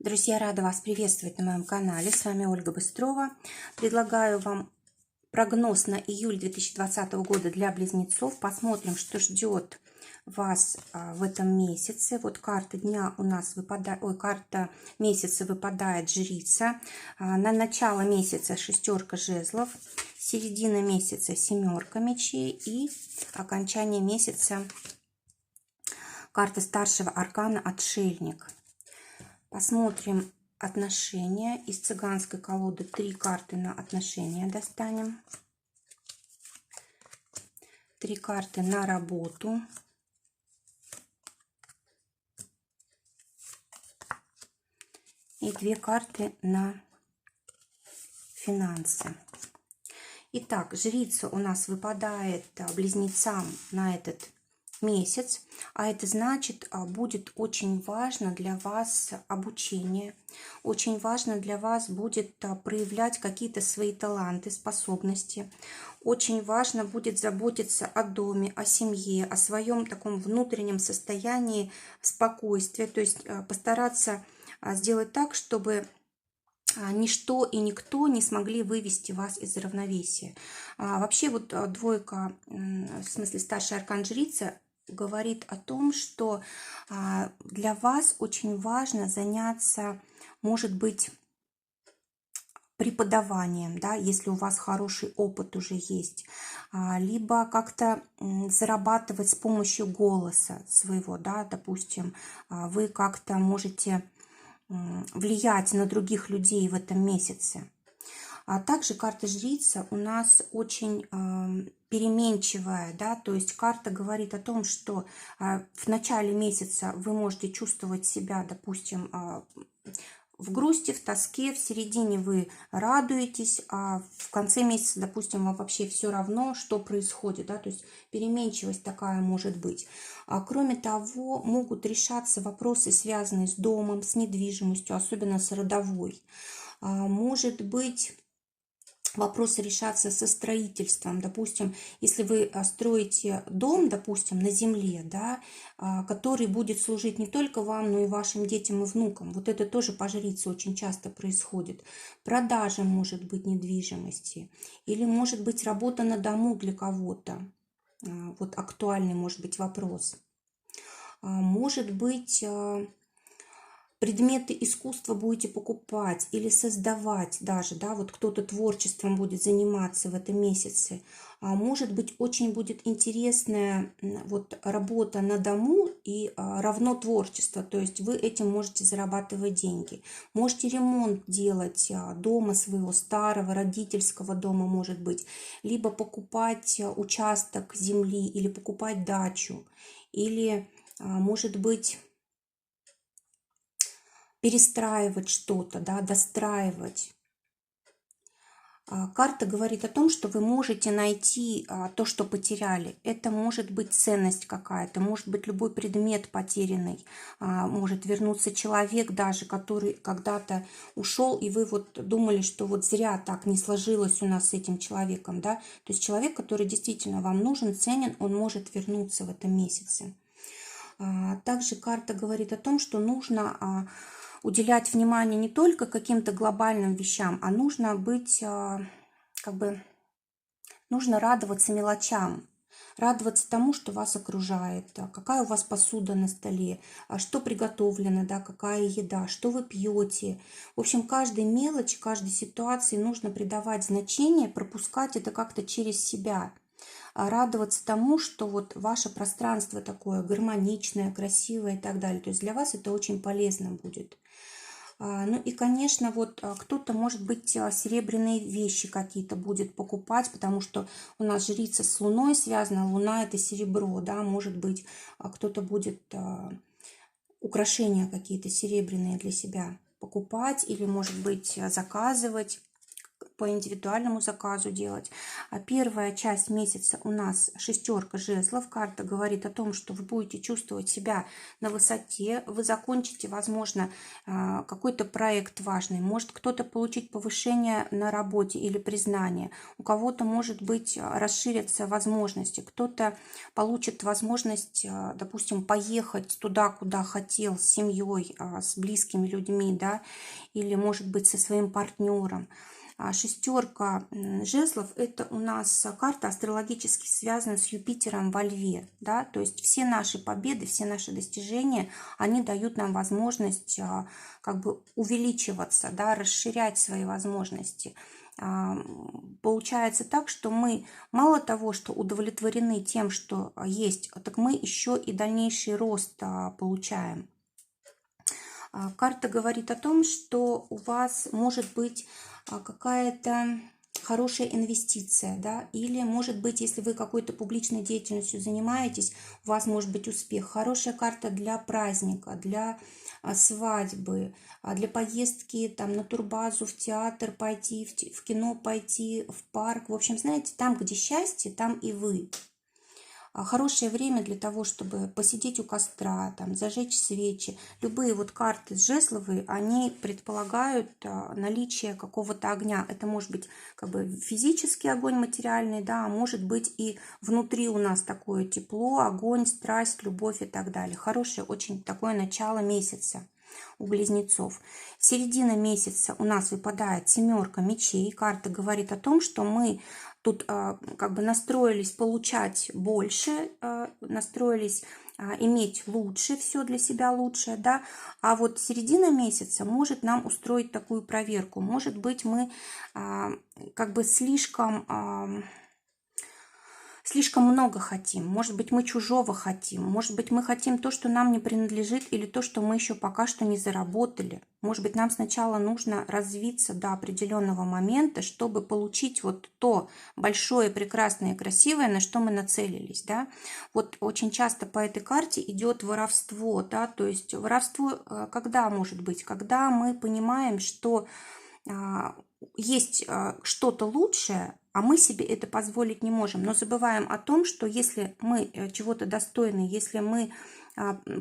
Друзья, рада вас приветствовать на моем канале. С вами Ольга Быстрова. Предлагаю вам прогноз на июль 2020 года для близнецов. Посмотрим, что ждет вас в этом месяце. Вот карта дня у нас выпадает, карта месяца выпадает жрица. На начало месяца шестерка жезлов, середина месяца семерка мечей и окончание месяца карта старшего аркана отшельник. Посмотрим отношения. Из цыганской колоды 3 карты на отношения достанем. 3 карты на работу. И 2 карты на финансы. Итак, жрица у нас выпадает близнецам на этот месяц, а это значит, будет очень важно для вас обучение, очень важно для вас будет проявлять какие-то свои таланты, способности, очень важно будет заботиться о доме, о семье, о своем таком внутреннем состоянии спокойствия, то есть постараться сделать так, чтобы ничто и никто не смогли вывести вас из равновесия. Вообще вот двойка, в смысле старший аркан жрица, говорит о том, что для вас очень важно заняться, может быть, преподаванием, да, если у вас хороший опыт уже есть, либо как-то зарабатывать с помощью голоса своего, да, допустим, вы как-то можете влиять на других людей в этом месяце. А также карта жрица у нас очень переменчивая, да, то есть карта говорит о том, что в начале месяца вы можете чувствовать себя, допустим, в грусти, в тоске, в середине вы радуетесь, а в конце месяца, допустим, вам вообще все равно, что происходит, да, то есть переменчивость такая может быть. Кроме того, могут решаться вопросы, связанные с домом, с недвижимостью, особенно с родовой. Может быть, вопросы решаться со строительством. Допустим, если вы строите дом, допустим, на земле, да, который будет служить не только вам, но и вашим детям и внукам. Вот это тоже по жрице очень часто происходит. Продажа может быть недвижимости. Или может быть работа на дому для кого-то. Вот актуальный может быть вопрос. Может быть, предметы искусства будете покупать или создавать даже, да, вот кто-то творчеством будет заниматься в этом месяце. Может быть, очень будет интересная вот работа на дому и равно творчество, то есть вы этим можете зарабатывать деньги. Можете ремонт делать дома своего старого, родительского дома, может быть, либо покупать участок земли, или покупать дачу, или, может быть, перестраивать что-то, да, достраивать. Карта говорит о том, что вы можете найти то, что потеряли. Это может быть ценность какая-то, может быть любой предмет потерянный, может вернуться человек даже, который когда-то ушел, и вы вот думали, что вот зря так не сложилось у нас с этим человеком, да. То есть человек, который действительно вам нужен, ценен, он может вернуться в этом месяце. Также карта говорит о том, что нужно уделять внимание не только каким-то глобальным вещам, а нужно быть, нужно радоваться мелочам, радоваться тому, что вас окружает, какая у вас посуда на столе, что приготовлено, да, какая еда, что вы пьете. В общем, каждой мелочи, каждой ситуации нужно придавать значение, пропускать это как-то через себя. Радоваться тому, что вот ваше пространство такое гармоничное, красивое и так далее. То есть для вас это очень полезно будет. Ну и, конечно, вот кто-то, может быть, серебряные вещи какие-то будет покупать, потому что у нас жрица с Луной связана, Луна – это серебро, да, может быть, кто-то будет украшения какие-то серебряные для себя покупать или, может быть, заказывать. по индивидуальному заказу делать. Первая часть месяца у нас шестерка жезлов. Карта говорит о том, что вы будете чувствовать себя на высоте, вы закончите, возможно, какой-то проект важный, может кто-то получить повышение на работе или признание, у кого-то, может быть, расширятся возможности, кто-то получит возможность, допустим, поехать туда, куда хотел, с семьей, с близкими людьми, да, или, может быть, со своим партнером. Шестерка жезлов – это у нас карта астрологически связана с Юпитером во Льве, да, то есть все наши победы, все наши достижения, они дают нам возможность как бы увеличиваться, да, расширять свои возможности. Получается так, что мы мало того, что удовлетворены тем, что есть, так мы еще и дальнейший рост получаем. Карта говорит о том, что у вас может быть какая-то хорошая инвестиция, да, или, может быть, если вы какой-то публичной деятельностью занимаетесь, у вас может быть успех. Хорошая карта для праздника, для свадьбы, для поездки там на турбазу, в театр пойти, в кино пойти, в парк. В общем, знаете, там, где счастье, там и вы. Хорошее время для того, чтобы посидеть у костра, там, зажечь свечи. Любые вот карты жезловые, они предполагают наличие какого-то огня. Это может быть как бы физический огонь материальный, да, а может быть и внутри у нас такое тепло, огонь, страсть, любовь и так далее. Хорошее очень такое начало месяца у близнецов. Середина месяца у нас выпадает семерка мечей. Карта говорит о том, что мы тут как бы настроились получать больше, настроились иметь лучше, все для себя лучшее, да, а вот середина месяца может нам устроить такую проверку. Может быть, мы как бы слишком много хотим, может быть, мы чужого хотим, может быть, мы хотим то, что нам не принадлежит, или то, что мы еще пока что не заработали. Может быть, нам сначала нужно развиться до определенного момента, чтобы получить вот то большое, прекрасное, красивое, на что мы нацелились, да. Вот очень часто по этой карте идет воровство, да, то есть воровство когда может быть? Когда мы понимаем, что есть что-то лучшее, а мы себе это позволить не можем. Но забываем о том, что если мы чего-то достойны, если мы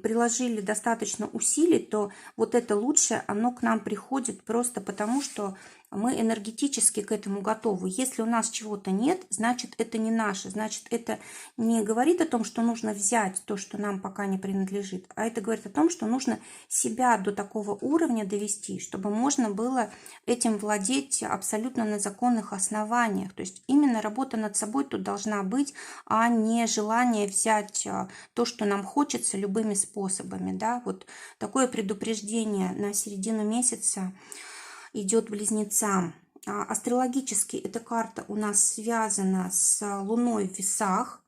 приложили достаточно усилий, то вот это лучшее, оно к нам приходит просто потому, что мы энергетически к этому готовы. Если у нас чего-то нет, значит, это не наше, значит, это не говорит о том, что нужно взять то, что нам пока не принадлежит, а это говорит о том, что нужно себя до такого уровня довести, чтобы можно было этим владеть абсолютно на законных основаниях. То есть именно работа над собой тут должна быть, а не желание взять то, что нам хочется, любыми способами. Да? Вот такое предупреждение на середину месяца идет близнецам. Астрологически эта карта у нас связана с Луной в весах.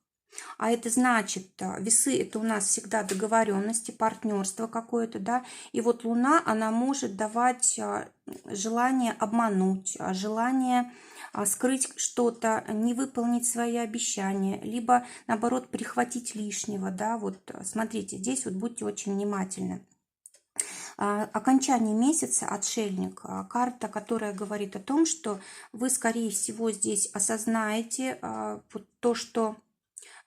А это значит, весы это у нас всегда договоренности, партнерство какое-то, да. И вот Луна, она может давать желание обмануть, желание скрыть что-то, не выполнить свои обещания, либо наоборот прихватить лишнего, да. Вот смотрите, здесь вот будьте очень внимательны. Окончание месяца, отшельник, карта, которая говорит о том, что вы, скорее всего, здесь осознаете то, что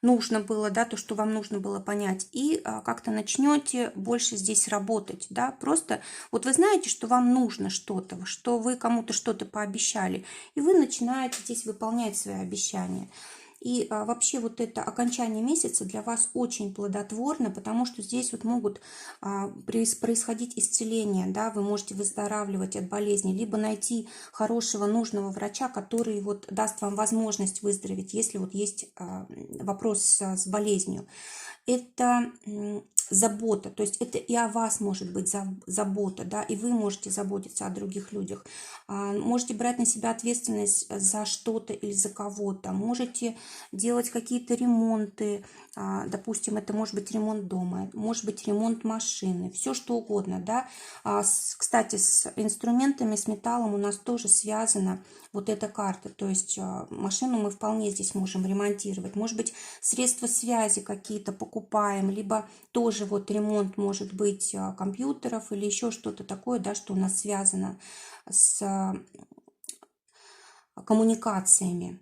нужно было, да, то, что вам нужно было понять, и как-то начнете больше здесь работать, да, просто вот вы знаете, что вам нужно что-то, что вы кому-то что-то пообещали, и вы начинаете здесь выполнять свои обещания. И вообще вот это окончание месяца для вас очень плодотворно, потому что здесь вот могут происходить исцеления, да, вы можете выздоравливать от болезни, либо найти хорошего, нужного врача, который вот даст вам возможность выздороветь, если вот есть вопрос с болезнью. Это забота, то есть это и о вас может быть забота, да, и вы можете заботиться о других людях, можете брать на себя ответственность за что-то или за кого-то, можете делать какие-то ремонты, допустим, это может быть ремонт дома, может быть ремонт машины, все что угодно, да. Кстати, с инструментами, с металлом у нас тоже связана вот эта карта, то есть машину мы вполне здесь можем ремонтировать, может быть, средства связи какие-то покупаем, либо тоже вот ремонт может быть компьютеров или еще что-то такое, да, что у нас связано с коммуникациями.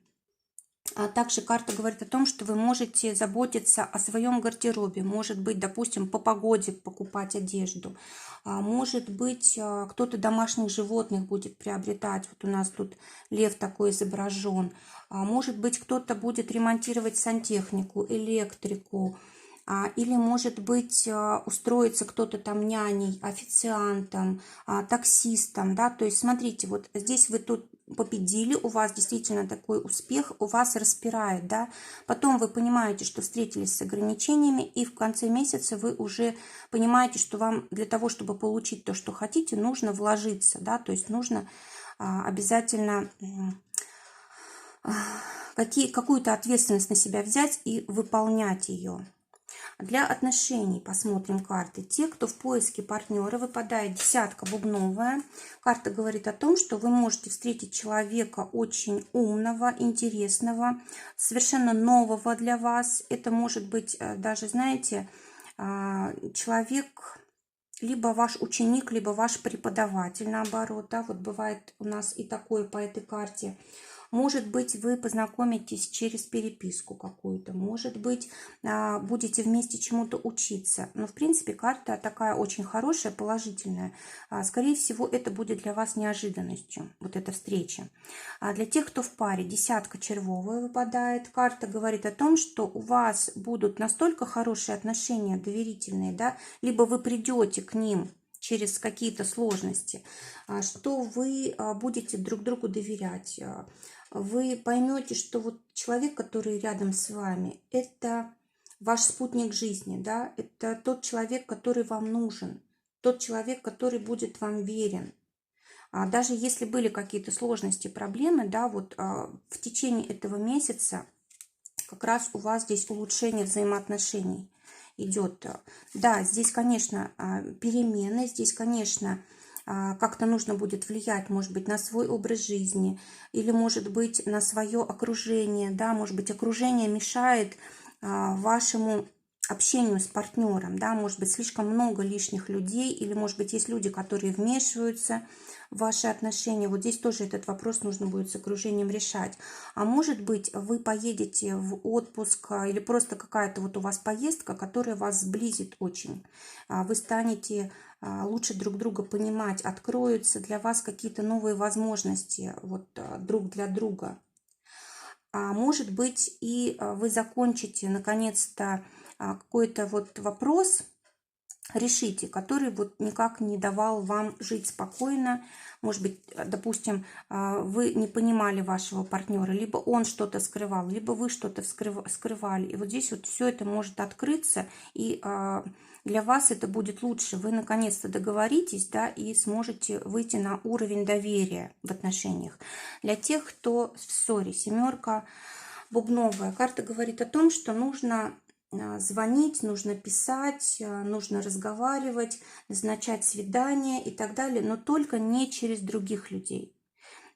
А также карта говорит о том, что вы можете заботиться о своем гардеробе. Может быть, допустим, по погоде покупать одежду. Может быть, кто-то домашних животных будет приобретать. Вот у нас тут лев такой изображен. Может быть, кто-то будет ремонтировать сантехнику, электрику. Или, может быть, устроится кто-то там няней, официантом, таксистом, да, то есть, смотрите, вот здесь вы тут победили, у вас действительно такой успех, у вас распирает, да, потом вы понимаете, что встретились с ограничениями, и в конце месяца вы уже понимаете, что вам для того, чтобы получить то, что хотите, нужно вложиться, да, то есть нужно обязательно какую-то ответственность на себя взять и выполнять ее. Для отношений посмотрим карты. Те, кто в поиске партнера, выпадает десятка бубновая. Карта говорит о том, что вы можете встретить человека очень умного, интересного, совершенно нового для вас. Это может быть даже, знаете, человек, либо ваш ученик, либо ваш преподаватель, наоборот. Да? Вот бывает у нас и такое по этой карте. Может быть, вы познакомитесь через переписку какую-то, может быть, будете вместе чему-то учиться. Но, в принципе, карта такая очень хорошая, положительная. Скорее всего, это будет для вас неожиданностью, вот эта встреча. Для тех, кто в паре, десятка червовая выпадает. Карта говорит о том, что у вас будут настолько хорошие отношения, доверительные, да, либо вы придете к ним через какие-то сложности, что вы будете друг другу доверять. Вы поймете, что вот человек, который рядом с вами, это ваш спутник жизни, да, это тот человек, который вам нужен, тот человек, который будет вам верен. Даже если были какие-то сложности, проблемы, да, вот в течение этого месяца как раз у вас здесь улучшение взаимоотношений идет. Да, здесь, конечно, перемены, здесь, конечно, как-то нужно будет влиять, может быть, на свой образ жизни или, может быть, на свое окружение, да, может быть, окружение мешает вашему общению с партнером, да, может быть, слишком много лишних людей, или, может быть, есть люди, которые вмешиваются в ваши отношения. Вот здесь тоже этот вопрос нужно будет с окружением решать. А может быть, вы поедете в отпуск или просто какая-то вот у вас поездка, которая вас сблизит очень. Вы станете лучше друг друга понимать, откроются для вас какие-то новые возможности вот, друг для друга. Может быть, и вы закончите наконец-то какой-то вот вопрос, решите, который вот никак не давал вам жить спокойно. Может быть, допустим, вы не понимали вашего партнера, либо он что-то скрывал, либо вы что-то скрывали. И вот здесь вот все это может открыться, и для вас это будет лучше. Вы наконец-то договоритесь, да, и сможете выйти на уровень доверия в отношениях. Для тех, кто в ссоре, семерка бубновая, карта говорит о том, что нужно звонить, нужно писать, нужно разговаривать, назначать свидания и так далее, но только не через других людей.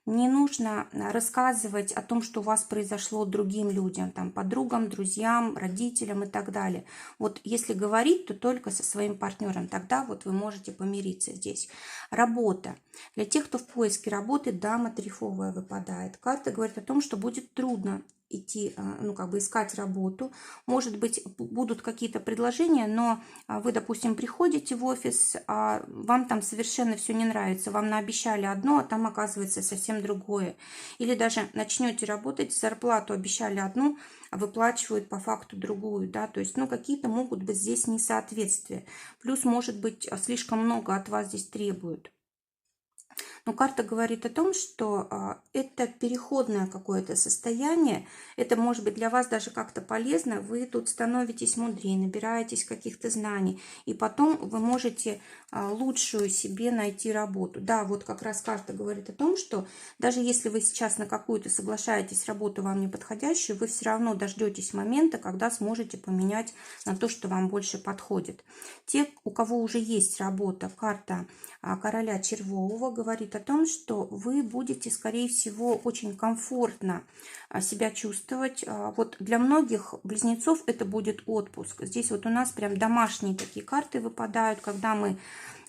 Не нужно рассказывать о том, что у вас произошло другим людям, там, подругам, друзьям, родителям и так далее. Вот если говорить, то только со своим партнером, тогда вот вы можете помириться здесь. Работа. Для тех, кто в поиске работы, дама трефовая выпадает. Карта говорит о том, что будет трудно идти, ну, как бы искать работу. Может быть, будут какие-то предложения, но вы, допустим, приходите в офис, а вам там совершенно все не нравится. Вам наобещали одно, а там оказывается совсем другое. Или даже начнете работать, зарплату обещали одну, а выплачивают по факту другую, да, то есть, ну, какие-то могут быть здесь несоответствия. Плюс, может быть, слишком много от вас здесь требуют. Но карта говорит о том, что это переходное какое-то состояние. Это может быть для вас даже как-то полезно. Вы тут становитесь мудрее, набираетесь каких-то знаний. И потом вы можете лучшую себе найти работу. Да, вот как раз карта говорит о том, что даже если вы сейчас на какую-то соглашаетесь работу вам не подходящую, вы все равно дождетесь момента, когда сможете поменять на то, что вам больше подходит. Те, у кого уже есть работа, карта короля червового говорит о том, что вы будете, скорее всего, очень комфортно себя чувствовать. Вот для многих близнецов это будет отпуск. Здесь вот у нас прям домашние такие карты выпадают, когда мы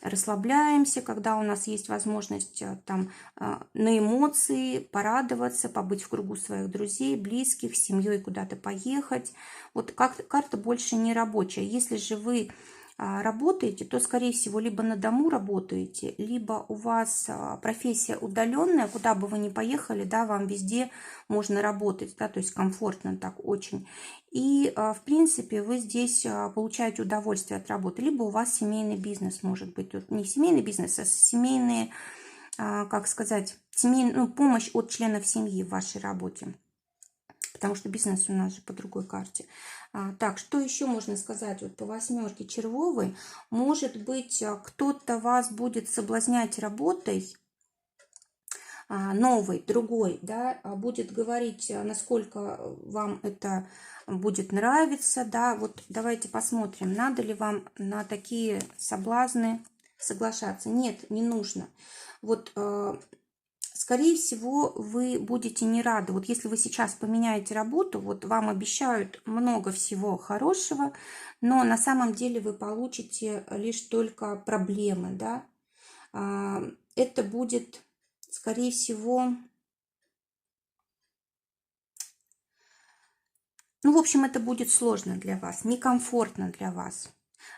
расслабляемся, когда у нас есть возможность там на эмоции порадоваться, побыть в кругу своих друзей, близких, с семьей куда-то поехать. Вот карта больше не рабочая. Если же вы работаете, то, скорее всего, либо на дому работаете, либо у вас профессия удаленная, куда бы вы ни поехали, да, вам везде можно работать, да, то есть комфортно так очень. И, в принципе, вы здесь получаете удовольствие от работы, либо у вас семейный бизнес, может быть, вот не семейный бизнес, а семейные, как сказать, семейную помощь от членов семьи в вашей работе. Потому что бизнес у нас же по другой карте. Так, что еще можно сказать? Вот по восьмерке червовой, может быть, кто-то вас будет соблазнять работой новой, другой, да, будет говорить, насколько вам это будет нравиться, да. Вот давайте посмотрим, надо ли вам на такие соблазны соглашаться. Нет, не нужно. Вот скорее всего, вы будете не рады. Вот если вы сейчас поменяете работу, вот вам обещают много всего хорошего, но на самом деле вы получите лишь только проблемы, да. Это будет, скорее всего, ну, в общем, это будет сложно для вас, некомфортно для вас.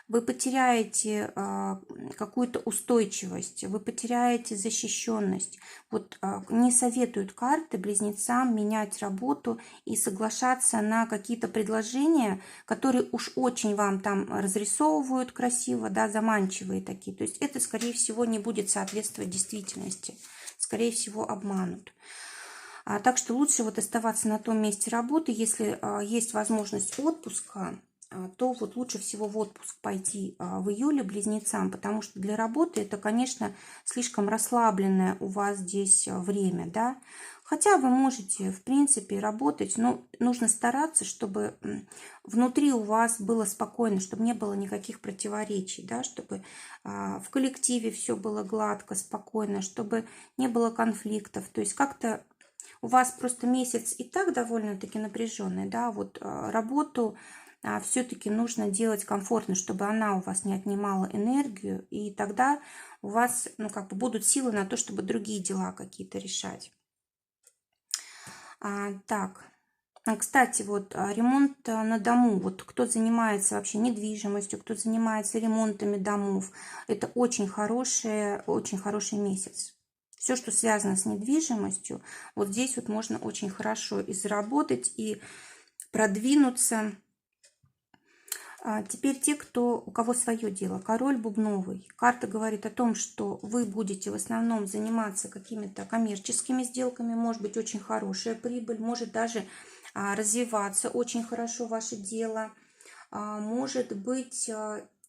Вы потеряете какую-то устойчивость, вы потеряете защищенность. Вот не советуют карты близнецам менять работу и соглашаться на какие-то предложения, которые уж очень вам там разрисовывают красиво, да, заманчивые такие. То есть это, скорее всего, не будет соответствовать действительности. Скорее всего, обманут. Так что лучше вот оставаться на том месте работы. Если есть возможность отпуска, то вот лучше всего в отпуск пойти в июле близнецам, потому что для работы это, конечно, слишком расслабленное у вас здесь время, да. Хотя вы можете, в принципе, работать, но нужно стараться, чтобы внутри у вас было спокойно, чтобы не было никаких противоречий, да, чтобы в коллективе все было гладко, спокойно, чтобы не было конфликтов. То есть как-то у вас просто месяц и так довольно-таки напряженный, да, вот работу все-таки нужно делать комфортно, чтобы она у вас не отнимала энергию, и тогда у вас, ну, как бы будут силы на то, чтобы другие дела какие-то решать. Так, кстати, вот ремонт на дому, вот кто занимается вообще недвижимостью, кто занимается ремонтами домов, это очень хороший месяц. Все, что связано с недвижимостью, вот здесь вот можно очень хорошо и заработать, и продвинуться. Теперь те, у кого свое дело. Король бубновый. Карта говорит о том, что вы будете в основном заниматься какими-то коммерческими сделками, может быть очень хорошая прибыль, может даже развиваться очень хорошо ваше дело, может быть,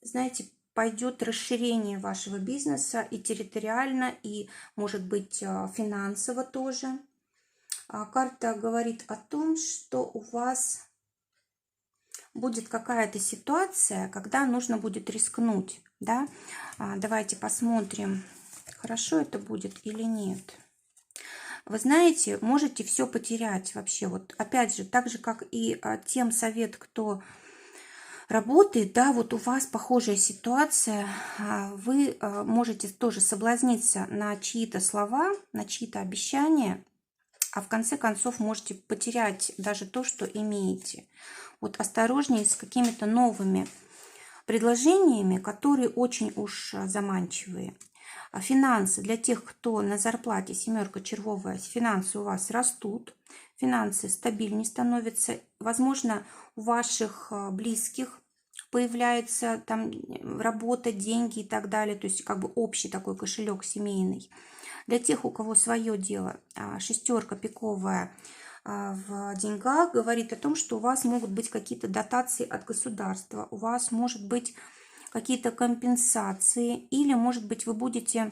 знаете, пойдет расширение вашего бизнеса и территориально, и, может быть, финансово тоже. Карта говорит о том, что у вас будет какая-то ситуация, когда нужно будет рискнуть, да. Давайте посмотрим, хорошо это будет или нет. Вы знаете, можете все потерять вообще. Вот опять же, так же, как и тем совет, кто работает, да, вот у вас похожая ситуация, вы можете тоже соблазниться на чьи-то слова, на чьи-то обещания, а в конце концов можете потерять даже то, что имеете. Вот осторожнее с какими-то новыми предложениями, которые очень уж заманчивые. Финансы для тех, кто на зарплате, семерка червовая, финансы у вас растут, финансы стабильнее становятся. Возможно, у ваших близких появляется там работа, деньги и так далее. То есть как бы общий такой кошелек семейный. Для тех, у кого свое дело, шестерка пиковая в деньгах говорит о том, что у вас могут быть какие-то дотации от государства, у вас может быть какие-то компенсации, или, может быть, вы будете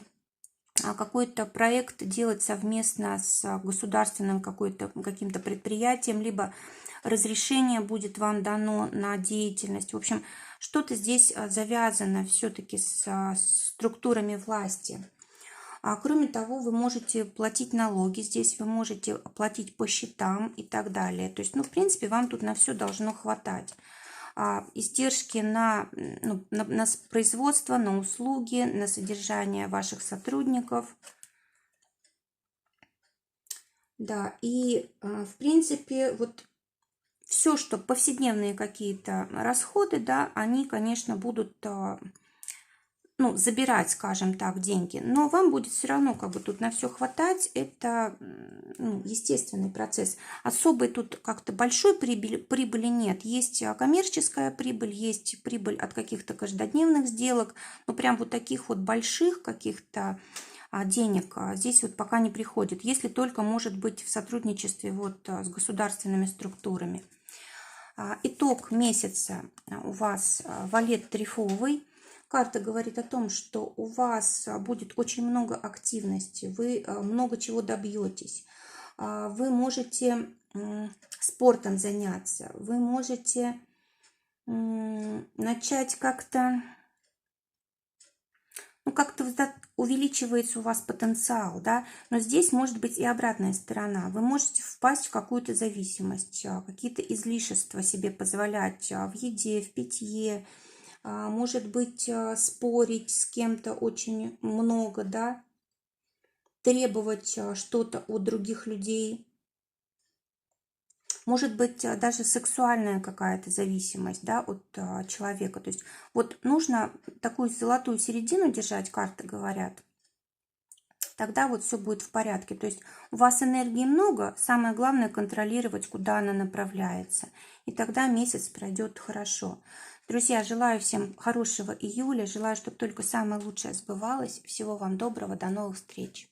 какой-то проект делать совместно с государственным каким-то предприятием, либо разрешение будет вам дано на деятельность. В общем, что-то здесь завязано все-таки с структурами власти. Кроме того, вы можете платить налоги здесь, вы можете платить по счетам и так далее. То есть, ну, в принципе, вам тут на все должно хватать. издержки на, ну, на производство, на услуги, на содержание ваших сотрудников. Да, и в принципе вот все, что повседневные какие-то расходы, да, они, конечно, будут, ну, забирать, скажем так, деньги, но вам будет все равно как бы тут на все хватать. Это, ну, естественный процесс. Особой тут как-то большой прибыли нет. Есть коммерческая прибыль, есть прибыль от каких-то каждодневных сделок, но прям вот таких вот больших каких-то денег здесь вот пока не приходит, если только, может быть, в сотрудничестве вот с государственными структурами. Итог месяца у вас валет трефовый. Карта говорит о том, что у вас будет очень много активности, вы много чего добьетесь. Вы можете спортом заняться, вы можете начать как-то, ну, как-то увеличивается у вас потенциал, да, но здесь может быть и обратная сторона. Вы можете впасть в какую-то зависимость, какие-то излишества себе позволять в еде, в питье, может быть, спорить с кем-то очень много, да, требовать что-то от других людей. Может быть, даже сексуальная какая-то зависимость, да, от человека. То есть вот нужно такую золотую середину держать, карты говорят. Тогда вот все будет в порядке. То есть у вас энергии много, самое главное контролировать, куда она направляется. И тогда месяц пройдет хорошо. Друзья, желаю всем хорошего июля, желаю, чтобы только самое лучшее сбывалось. Всего вам доброго, до новых встреч.